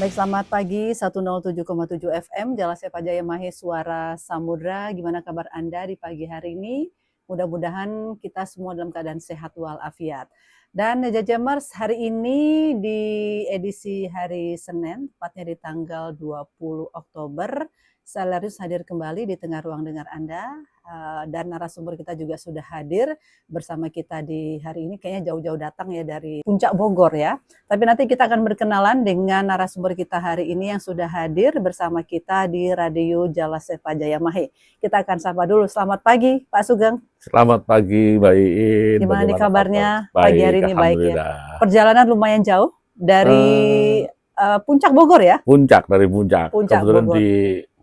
Baik, selamat pagi 107,7 FM, Jalan Sepajaya Mahe Suara Samudra. Gimana kabar Anda di pagi hari ini? Mudah-mudahan kita semua dalam keadaan sehat walafiat. Dan Jajamers, hari ini di edisi hari Senin, tepatnya di tanggal 20 Oktober, saya Larius hadir kembali di tengah ruang dengar Anda. Dan narasumber kita juga sudah hadir bersama kita di hari ini. Kayaknya jauh-jauh datang ya dari Puncak Bogor ya. Tapi nanti kita akan berkenalan dengan narasumber kita hari ini yang sudah hadir bersama kita di Radio Jalan Sepajaya Mahe. Kita akan sapa dulu. Selamat pagi, Pak Sugeng. Selamat pagi, Mbak Iin. Gimana nih kabarnya kabar? pagi hari ini? Baik ya. Perjalanan lumayan jauh dari Puncak Bogor ya? Puncak, dari Puncak. Kebetulan Bogor. di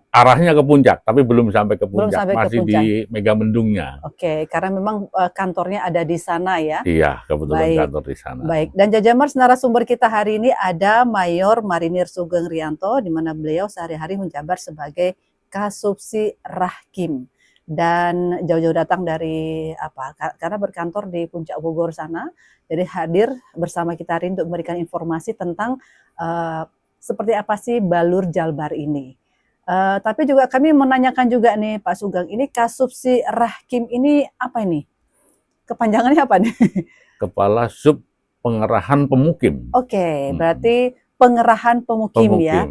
arahnya ke Puncak, tapi belum sampai ke Puncak. Sampai masih ke Puncak. Di Megamendungnya. Oke, karena memang kantornya ada di sana ya? Iya, kebetulan baik. Kantor di sana. Baik, dan Jajamers, narasumber kita hari ini ada Mayor Marinir Sugeng Rianto, di mana beliau sehari-hari menjabat sebagai Kasubsi Rahkim. Dan jauh-jauh datang dari karena berkantor di Puncak Bogor sana, jadi hadir bersama kita hari ini untuk memberikan informasi tentang seperti apa sih Balur Jalbar ini. Tapi juga kami menanyakan juga nih Pak Sugeng, ini Kasubsi Rahkim ini apa ini? Kepanjangannya apa nih? Kepala Sub Pengerahan Pemukim. Oke, berarti pengerahan pemukim. Ya.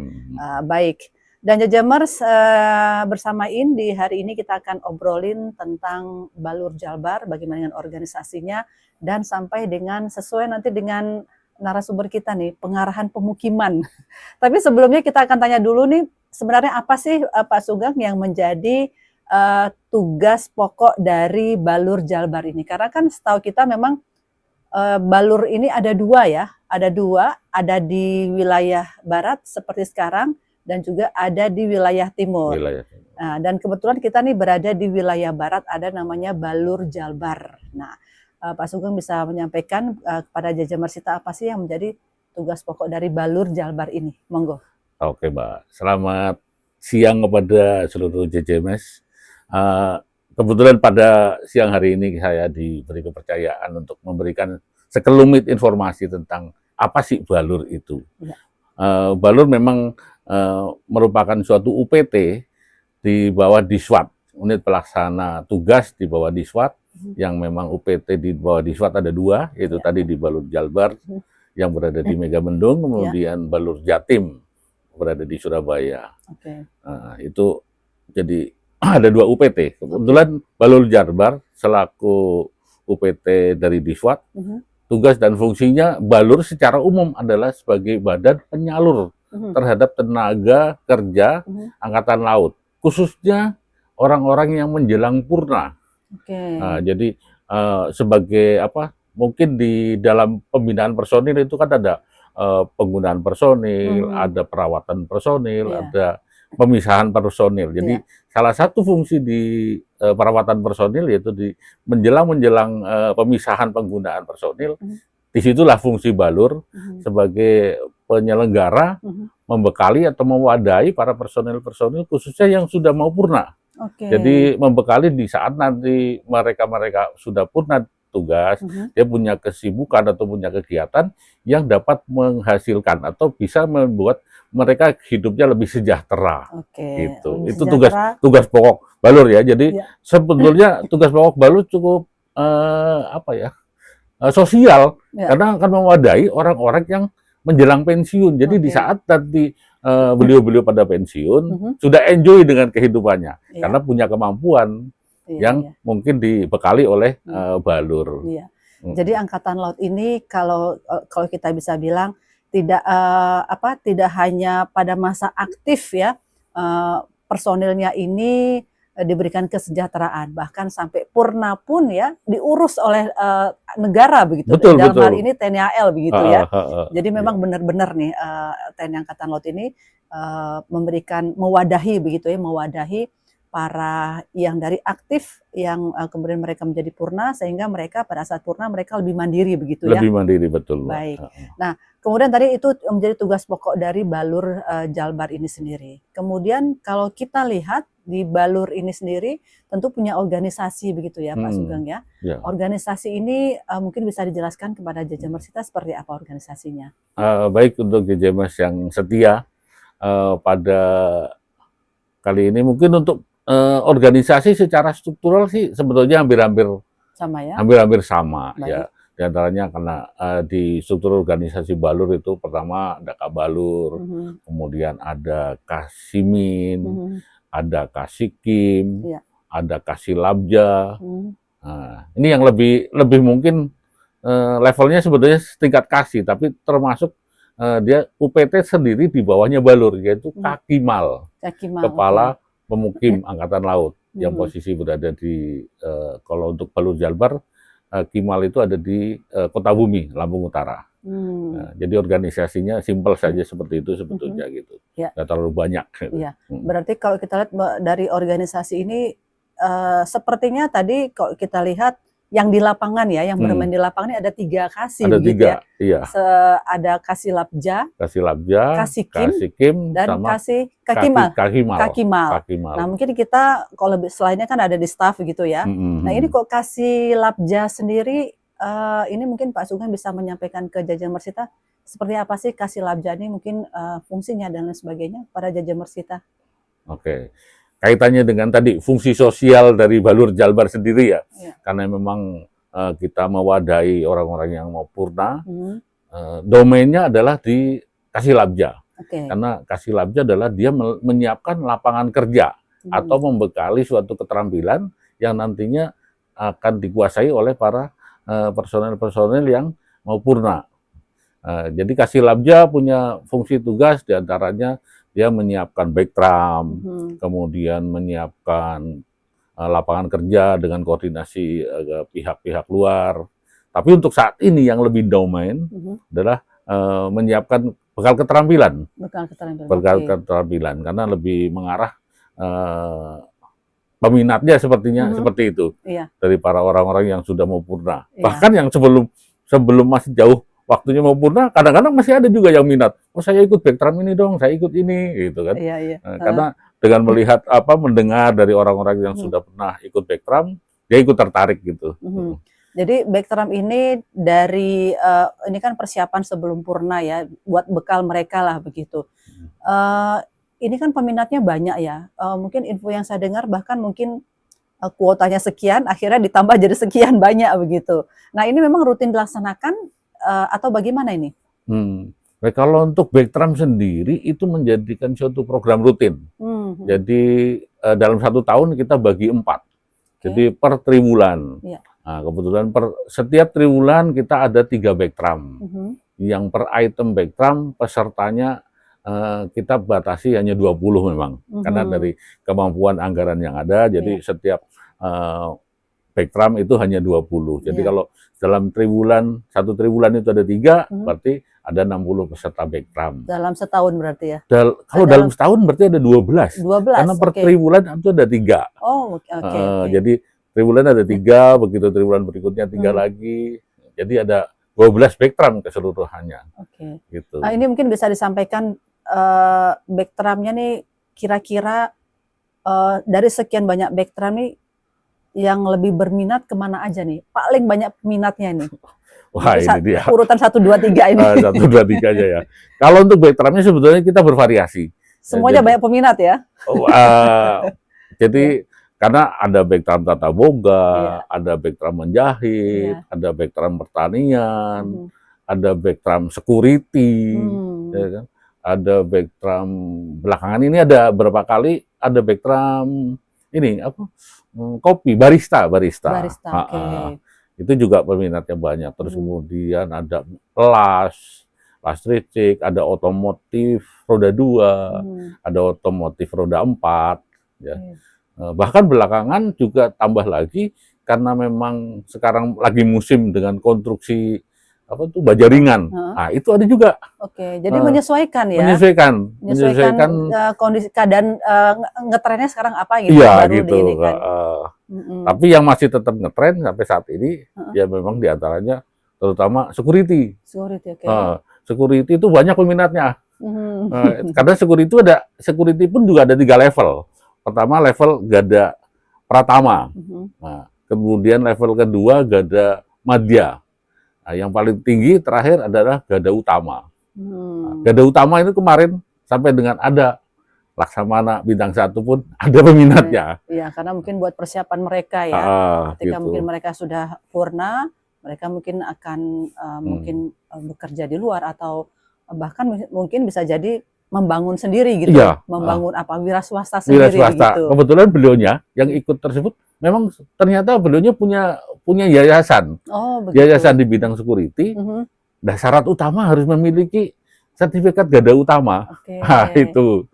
Baik. Dan Jajamers, bersama di hari ini kita akan obrolin tentang Balur Jalbar, bagaimana dengan organisasinya, dan sampai dengan sesuai nanti dengan narasumber kita nih, pengarahan pemukiman. Tapi sebelumnya kita akan tanya dulu nih, sebenarnya apa sih Pak Sugeng yang menjadi tugas pokok dari Balur Jalbar ini? Karena kan setahu kita memang Balur ini ada dua ya, ada di wilayah barat seperti sekarang, dan juga ada di wilayah timur. Nah, dan kebetulan kita nih berada di wilayah barat, ada namanya Balur Jalbar. Nah, Pak Sugeng bisa menyampaikan kepada Jajamers kita apa sih yang menjadi tugas pokok dari Balur Jalbar ini? Monggo. Oke, Mbak. Selamat siang kepada seluruh Jajamers. Kebetulan pada siang hari ini saya diberi kepercayaan untuk memberikan sekelumit informasi tentang apa sih Balur itu. Ya. Balur memang merupakan suatu UPT di bawah Diswat, unit pelaksana tugas di bawah Diswat, yang memang UPT di bawah Diswat ada dua, yaitu tadi di Balur Jalbar yang berada di Megamendung, kemudian Balur Jatim berada di Surabaya. Itu jadi ada dua UPT. Kebetulan Balur Jalbar selaku UPT dari Diswat, tugas dan fungsinya Balur secara umum adalah sebagai badan penyalur terhadap tenaga kerja Angkatan Laut, khususnya orang-orang yang menjelang purna. Nah, jadi sebagai mungkin di dalam pembinaan personil itu kan ada penggunaan personil, ada perawatan personil, ada pemisahan personil. Jadi salah satu fungsi di perawatan personil yaitu di menjelang pemisahan penggunaan personil. Disitulah fungsi Balur sebagai penyelenggara membekali atau mewadahi para personil-personil khususnya yang sudah mau purna. Jadi membekali di saat nanti mereka sudah purna tugas, dia punya kesibukan atau punya kegiatan yang dapat menghasilkan atau bisa membuat mereka hidupnya lebih sejahtera. Gitu. Itu tugas pokok Balur ya. Jadi sebetulnya tugas pokok Balur cukup sosial, karena akan mewadahi orang-orang yang menjelang pensiun. Jadi di saat nanti beliau-beliau pada pensiun sudah enjoy dengan kehidupannya, karena punya kemampuan yang mungkin dibekali oleh Balur. Jadi Angkatan Laut ini kalau kita bisa bilang tidak hanya pada masa aktif ya, personilnya ini diberikan kesejahteraan, bahkan sampai purna pun ya diurus oleh negara begitu. Dalam hal ini TNI AL begitu ya. Jadi memang benar-benar nih TNI Angkatan Laut ini mewadahi begitu ya, mewadahi para yang dari aktif yang kemudian mereka menjadi purna, sehingga mereka pada saat purna mereka lebih mandiri begitu ya. Lebih mandiri, betul. Baik. Nah, kemudian tadi itu menjadi tugas pokok dari Balur Jalbar ini sendiri. Kemudian kalau kita lihat di Balur ini sendiri tentu punya organisasi begitu ya Pak Sugeng ya. Ya. Organisasi ini mungkin bisa dijelaskan kepada JJMers kita seperti apa organisasinya? Baik untuk JJMers yang setia pada kali ini mungkin untuk organisasi secara struktural sih sebetulnya hampir-hampir Sama ya? hampir-hampir sama Baik. ya. Di antaranya karena di struktur organisasi Balur itu pertama ada Kabalur, kemudian ada Kasimin, ada Kasikim, Iya. ada Kasilabja. Nah, ini yang lebih mungkin levelnya sebetulnya tingkat Kasi, tapi termasuk dia UPT sendiri di bawahnya Balur, yaitu Kakimal, Kakimal, Kepala Pemukim Angkatan Laut, yang posisi berada di kalau untuk Balur Jalbar, Kimal itu ada di Kota Bumi, Lampung Utara. Nah, jadi organisasinya simpel saja seperti itu sebetulnya gitu. Ya. Nggak terlalu banyak. Gitu. Iya. Berarti kalau kita lihat dari organisasi ini sepertinya tadi kalau kita lihat yang di lapangan ya, yang bermain di lapangan ini ada 3 Kasi. Ada begitu 3, ya. iya. Ada Kasilabja, Kasilabja, Kasikim, dan sama Kakimal. Kakimal. Nah mungkin kita kalau lebih selainnya kan ada di staff gitu ya. Nah ini kok Kasilabja sendiri ini mungkin Pak Sugeng bisa menyampaikan ke JJMers kita seperti apa sih Kasilabja ini mungkin fungsinya dan lain sebagainya pada JJMers kita. Oke. Kaitannya dengan tadi fungsi sosial dari Balur Jalbar sendiri ya. Karena memang kita mewadahi orang-orang yang mau purna, domainnya adalah di Kasilabja. Karena Kasilabja adalah dia menyiapkan lapangan kerja atau membekali suatu keterampilan yang nantinya akan dikuasai oleh para personel-personel yang mau purna. Jadi Kasilabja punya fungsi tugas diantaranya dia menyiapkan backdrum, kemudian menyiapkan lapangan kerja dengan koordinasi pihak-pihak luar. Tapi untuk saat ini yang lebih domain adalah menyiapkan bekal keterampilan. Bekal keterampilan karena lebih mengarah peminatnya sepertinya seperti itu dari para orang-orang yang sudah mau purna. Bahkan yang sebelum masih jauh waktunya mau purna, kadang-kadang masih ada juga yang minat. Oh saya ikut backdrum ini dong, saya ikut ini, gitu kan? Karena dengan melihat mendengar dari orang-orang yang sudah pernah ikut backdrum, dia ikut tertarik gitu. Jadi backdrum ini dari ini kan persiapan sebelum purna ya, buat bekal mereka lah begitu. Ini kan peminatnya banyak ya. Mungkin info yang saya dengar bahkan mungkin kuotanya sekian, akhirnya ditambah jadi sekian banyak begitu. Nah ini memang rutin dilaksanakan atau bagaimana ini? Nah, kalau untuk backdrum sendiri itu menjadikan suatu program rutin. Jadi dalam 1 tahun kita bagi 4. Jadi per triwulan. Nah, kebetulan setiap triwulan kita ada 3 backdrum. Yang per item backdrum pesertanya kita batasi hanya 20 memang. Karena dari kemampuan anggaran yang ada, jadi setiap backdrum itu hanya 20. Jadi kalau dalam triwulan, 1 triwulan itu ada 3, berarti ada 60 peserta backdrum. Dalam setahun berarti ya? Kalau dalam setahun berarti ada 12. 12, karena per triwulan itu ada 3. Oh, oke. Jadi triwulan ada 3, begitu triwulan berikutnya 3 lagi. Jadi ada 12 backdrum keseluruhannya. Gitu. Nah, ini mungkin bisa disampaikan backdrumnya nih kira-kira dari sekian banyak backdrum nih yang lebih berminat kemana aja nih? Paling banyak peminatnya nih. Wah, ini dia. Urutan 1, 2, 3 ini. 1, 2, 3 aja ya. Kalau untuk backdrumnya sebetulnya kita bervariasi. Semuanya banyak peminat ya? Jadi karena ada backdrum tata boga, ada backdrum menjahit, ada backdrum pertanian, ada backdrum security, ya kan? Ada backdrum belakangan ini ada berapa kali ada backdrum ini kopi barista. Itu juga peminatnya banyak. Terus kemudian ada las listrik, ada otomotif roda 2, ada otomotif roda 4 ya. Bahkan belakangan juga tambah lagi karena memang sekarang lagi musim dengan konstruksi baja ringan. Nah, itu ada juga. Jadi menyesuaikan ya. Menyesuaikan kondisi keadaan ngetrennya sekarang apa gitu. Iya, baru gitu. Ini kan. Tapi yang masih tetap ngetren sampai saat ini ya memang diantaranya terutama security. Security itu banyak peminatnya. Karena security pun juga ada 3 level. pertama level Gada Pratama. Nah, kemudian level kedua Gada Madya. Nah, yang paling tinggi terakhir adalah Gada Utama. Nah, Gada Utama itu kemarin sampai dengan ada Laksamana bintang 1 pun ada peminatnya. Iya, karena mungkin buat persiapan mereka ya. Ketika Gitu. mungkin mereka sudah purna, mereka mungkin akan mungkin bekerja di luar atau bahkan mungkin bisa jadi membangun sendiri gitu, Iya. membangun wira swasta sendiri gitu. Kebetulan beliaunya yang ikut tersebut memang ternyata beliaunya punya yayasan. Oh, begitu. Yayasan di bidang security. Dan syarat utama harus memiliki sertifikat Gada Utama. Oke. Nah, itu.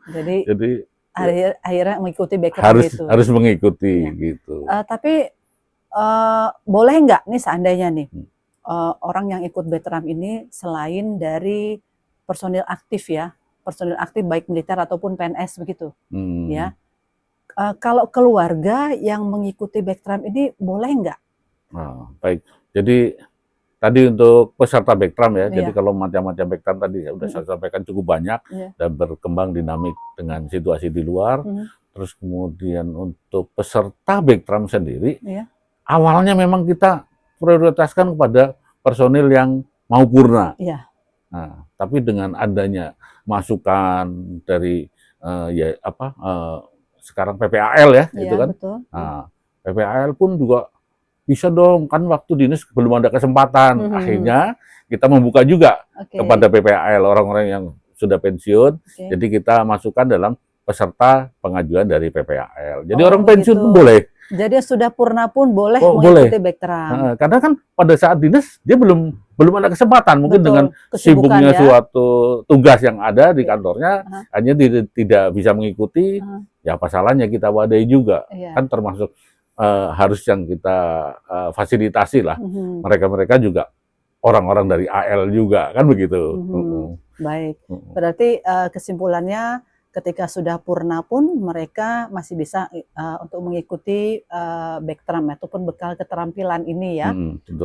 Jadi akhirnya mengikuti background itu. Harus mengikuti Ya. gitu. Tapi boleh nggak nih seandainya nih orang yang ikut Betram ini selain dari personil aktif ya, personil aktif baik militer ataupun PNS begitu, ya. Kalau keluarga yang mengikuti Betram ini boleh nggak? Nah, baik. Jadi tadi untuk peserta Betram ya, Iya. jadi kalau macam-macam Betram tadi sudah saya sampaikan cukup banyak dan berkembang dinamik dengan situasi di luar. Terus kemudian untuk peserta Betram sendiri, awalnya memang kita prioritaskan kepada personil yang mau purna. Iya. Nah, tapi dengan adanya masukan dari sekarang PPAL ya, itu kan. Betul. Nah, PPAL pun juga bisa dong, kan waktu dinas belum ada kesempatan. Akhirnya kita membuka juga kepada PPAL, orang-orang yang sudah pensiun. Jadi kita masukkan dalam peserta pengajuan dari PPAL. Jadi orang pensiun pun boleh. Jadi sudah purna pun boleh mengikuti Betram. Karena kan pada saat dinas dia belum ada kesempatan, mungkin dengan sibuknya suatu tugas yang ada di kantornya, hanya tidak bisa mengikuti. Ya apa salahnya kita wadai juga, kan termasuk harus yang kita fasilitasi lah. Mereka juga orang-orang dari AL juga, kan begitu. Baik, berarti kesimpulannya ketika sudah purna pun mereka masih bisa untuk mengikuti Betram ataupun bekal keterampilan ini ya.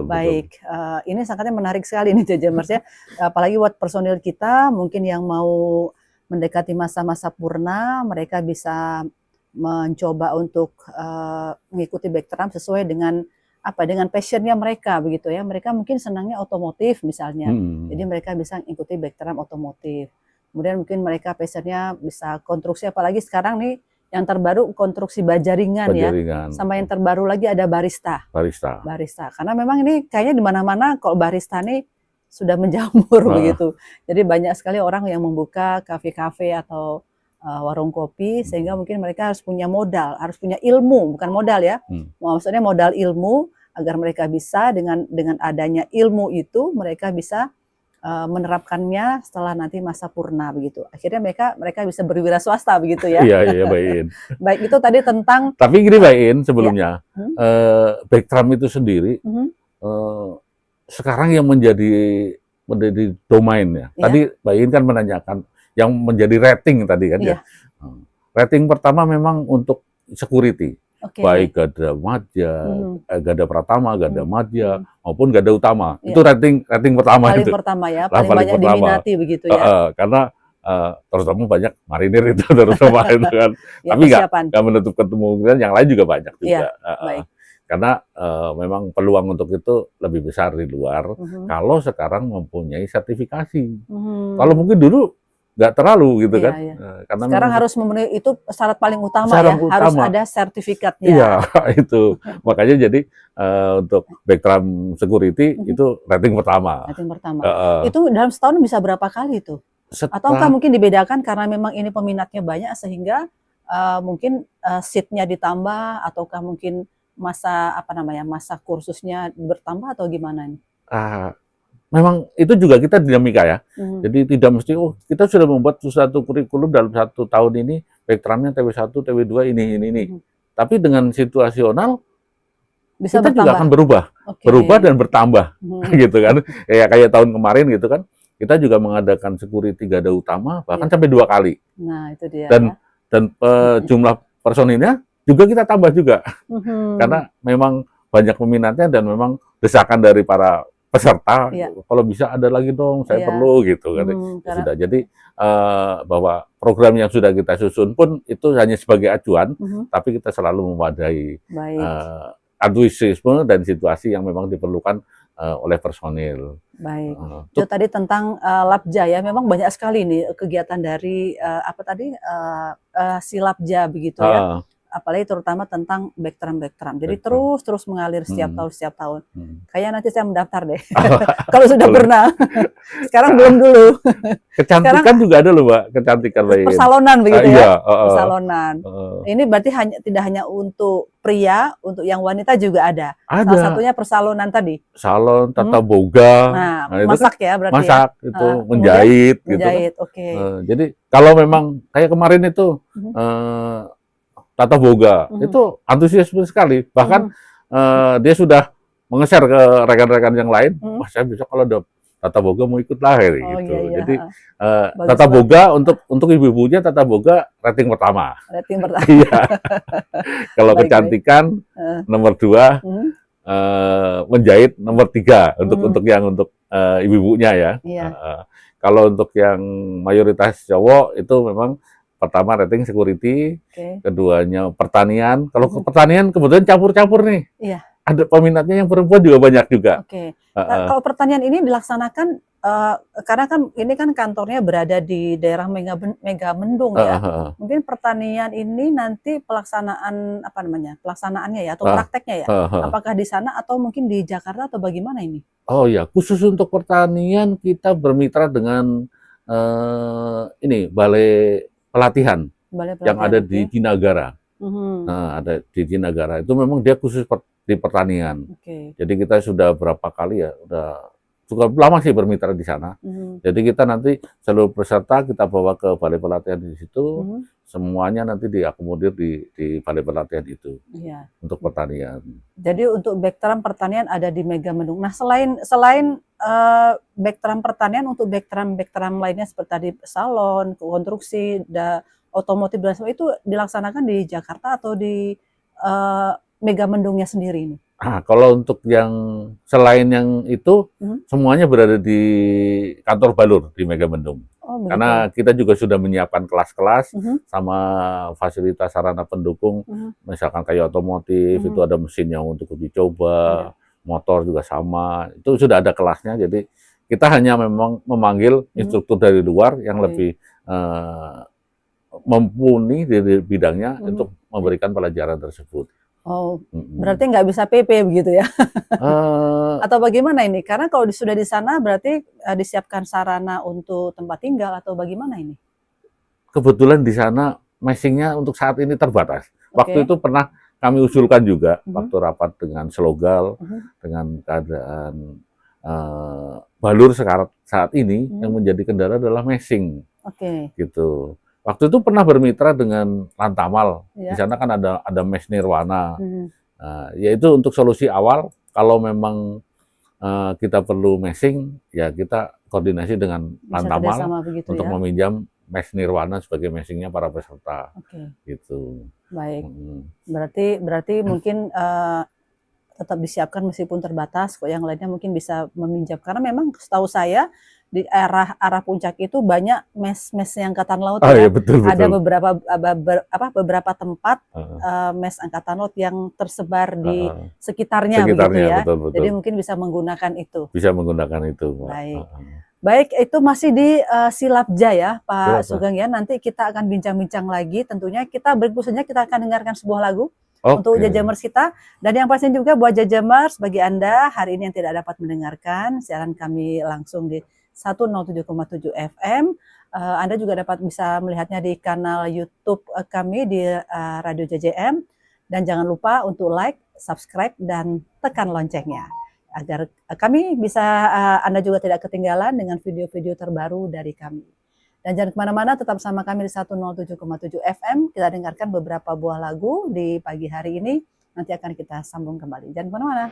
Baik, ini sangatnya menarik sekali nih Jajamers ya. Apalagi buat personil kita mungkin yang mau mendekati masa-masa purna, mereka bisa mencoba untuk mengikuti Betram sesuai dengan dengan passionnya mereka begitu ya. Mereka mungkin senangnya otomotif misalnya, jadi mereka bisa mengikuti Betram otomotif. Kemudian mungkin mereka passionnya bisa konstruksi, apalagi sekarang nih yang terbaru konstruksi baja ringan ya. Sama yang terbaru lagi ada barista. Karena memang ini kayaknya di mana-mana kalau barista nih sudah menjamur begitu. Jadi banyak sekali orang yang membuka kafe-kafe atau warung kopi, sehingga mungkin mereka harus punya modal, harus punya ilmu, bukan modal ya. Maksudnya modal ilmu agar mereka bisa dengan adanya ilmu itu mereka bisa menerapkannya setelah nanti masa purna begitu. Akhirnya mereka bisa berwira swasta begitu ya. Iya, Mbak In. Baik, itu tadi tentang. Tapi gini Mbak In, sebelumnya Betram itu sendiri sekarang yang menjadi domain ya. Tadi Mbak In kan menanyakan yang menjadi rating tadi kan ya. Rating pertama memang untuk security. Baik Gada Madya, Gada Pratama, Gada Madya maupun Gada Utama. Itu rating pertama paling itu. Pertama ya, paling banyak diminati begitu ya. Karena terutama banyak marinir itu terutama itu kan. Tapi nggak menutup kemungkinan yang lain juga banyak juga. Karena memang peluang untuk itu lebih besar di luar. Kalau sekarang mempunyai sertifikasi. Kalau mungkin dulu nggak terlalu gitu kan. Karena sekarang harus memenuhi itu syarat paling utama ya, harus ada sertifikatnya. Iya, itu. Makanya jadi untuk Betram Security itu rating pertama. Rating pertama. Itu dalam setahun bisa berapa kali itu? Ataukah mungkin dibedakan karena memang ini peminatnya banyak sehingga mungkin seatnya ditambah, ataukah mungkin masa masa kursusnya bertambah atau gimana nih? Memang itu juga kita dinamika ya. Jadi tidak mesti kita sudah membuat suatu kurikulum dalam 1 tahun ini Betramnya TW1, TW2 ini. Tapi dengan situasional bisa kita juga akan berubah dan bertambah gitu kan. Kayak tahun kemarin gitu kan. Kita juga mengadakan security Gada Utama bahkan sampai 2 kali. Nah, itu dia. Dan jumlah personilnya juga kita tambah juga. Karena memang banyak peminatnya dan memang desakan dari para peserta, Iya. kalau bisa ada lagi dong, saya Iya. perlu gitu kan. Karena Sudah, jadi bahwa program yang sudah kita susun pun itu hanya sebagai acuan, tapi kita selalu memadai baik, antusiasme dan situasi yang memang diperlukan oleh personil. baik. Itu Untuk tadi tentang Labja ya, memang banyak sekali nih kegiatan dari apa tadi si Labja begitu ya. uh, Apalagi terutama tentang Backtrump. Jadi Backtrump. terus mengalir setiap tahun. Hmm. Kayaknya nanti saya mendaftar deh. Kalau sudah Boleh. pernah. Sekarang belum dulu. Kecantikan juga ada loh, Mbak, kecantikan lain. Persalonan begitu ya. Iya, Persalonan. Ini berarti tidak hanya untuk pria, untuk yang wanita juga ada. Salah ada satunya persalonan tadi. salon, tata boga. Nah, itu masak ya berarti masak ya. itu, Kemudian menjahit gitu kan. menjahit, oke. Jadi kalau memang kayak kemarin itu tata boga, itu antusiasme sekali. Bahkan dia sudah mengeser ke rekan-rekan yang lain. Wah, saya bisa kalau ada tata boga mau ikut lah gitu. Iya. Jadi Bagus tata banget. boga untuk ibu-ibunya, tata boga rating pertama. Rating pertama. Iya. Kalau Baik, kecantikan nomor 2, menjahit nomor 3 untuk yang ibu-ibunya ya. Iya. Kalau untuk yang mayoritas cowok itu memang pertama rating security, keduanya pertanian. Kalau ke pertanian kebetulan campur-campur nih. Iya. Ada peminatnya yang perempuan juga banyak juga. Oke. Nah, kalau pertanian ini dilaksanakan karena kan ini kan kantornya berada di daerah Megamendung ya. Mungkin pertanian ini nanti pelaksanaannya ya atau prakteknya ya. Apakah di sana atau mungkin di Jakarta atau bagaimana ini? Oh ya, khusus untuk pertanian kita bermitra dengan ini Balai Pelatihan yang ada di Jinagara. Nah, ada di Jinagara itu memang dia khusus di pertanian. Jadi kita sudah berapa kali ya, udah cukup lama sih bermitra di sana. Jadi kita nanti seluruh peserta kita bawa ke balai pelatihan di situ, semuanya nanti diakomodir di balai pelatihan itu untuk pertanian. Jadi untuk Backtrump pertanian ada di Megamendung. Nah, selain Backtrump pertanian, untuk Backtrump lainnya seperti tadi salon, konstruksi, otomotif dan sebagainya itu dilaksanakan di Jakarta atau di Megamendungnya sendiri ini? Kalau untuk yang selain yang itu, semuanya berada di kantor Balur di Megamendung. Karena kita juga sudah menyiapkan kelas-kelas sama fasilitas sarana pendukung, misalkan kayak otomotif, itu ada mesin yang untuk uji coba, motor juga sama, itu sudah ada kelasnya. Jadi kita hanya memang memanggil instruktur dari luar yang lebih mumpuni di bidangnya untuk memberikan pelajaran tersebut. Oh, berarti nggak bisa PP begitu ya? Atau bagaimana ini? Karena kalau sudah di sana berarti disiapkan sarana untuk tempat tinggal atau bagaimana ini? Kebetulan di sana meshingnya untuk saat ini terbatas. Waktu itu pernah kami usulkan juga waktu rapat dengan Slogal, dengan keadaan Balur saat ini yang menjadi kendala adalah meshing. Gitu. Waktu itu pernah bermitra dengan Lantamal. Di sana kan ada mesh Nirwana. Yaitu untuk solusi awal, kalau memang kita perlu meshing, ya kita koordinasi dengan Lantamal untuk meminjam mesh Nirwana sebagai meshingnya para peserta. Gitu. Baik. Berarti mungkin tetap disiapkan meskipun terbatas, kok yang lainnya mungkin bisa meminjam. Karena memang setahu saya di arah puncak itu banyak mes angkatan laut ya. Iya, betul. Ada beberapa tempat mes angkatan laut yang tersebar di sekitarnya begitu ya. Betul. Jadi mungkin bisa menggunakan itu. Bisa menggunakan itu, Mbak. Baik, itu masih di Silabja ya, Pak Sugeng ya. Nanti kita akan bincang-bincang lagi. Tentunya kita berikut saja kita akan dengarkan sebuah lagu untuk Jajamers kita. Dan yang pasti juga buat Jajamers, bagi Anda hari ini yang tidak dapat mendengarkan siaran kami langsung di 107,7 FM. Anda juga bisa melihatnya di kanal YouTube kami di Radio JJM. Dan jangan lupa untuk like, subscribe, dan tekan loncengnya. Agar kami bisa, Anda juga tidak ketinggalan dengan video-video terbaru dari kami. Dan jangan kemana-mana, tetap sama kami di 107,7 FM. Kita dengarkan beberapa buah lagu di pagi hari ini. Nanti akan kita sambung kembali. Jangan kemana-mana.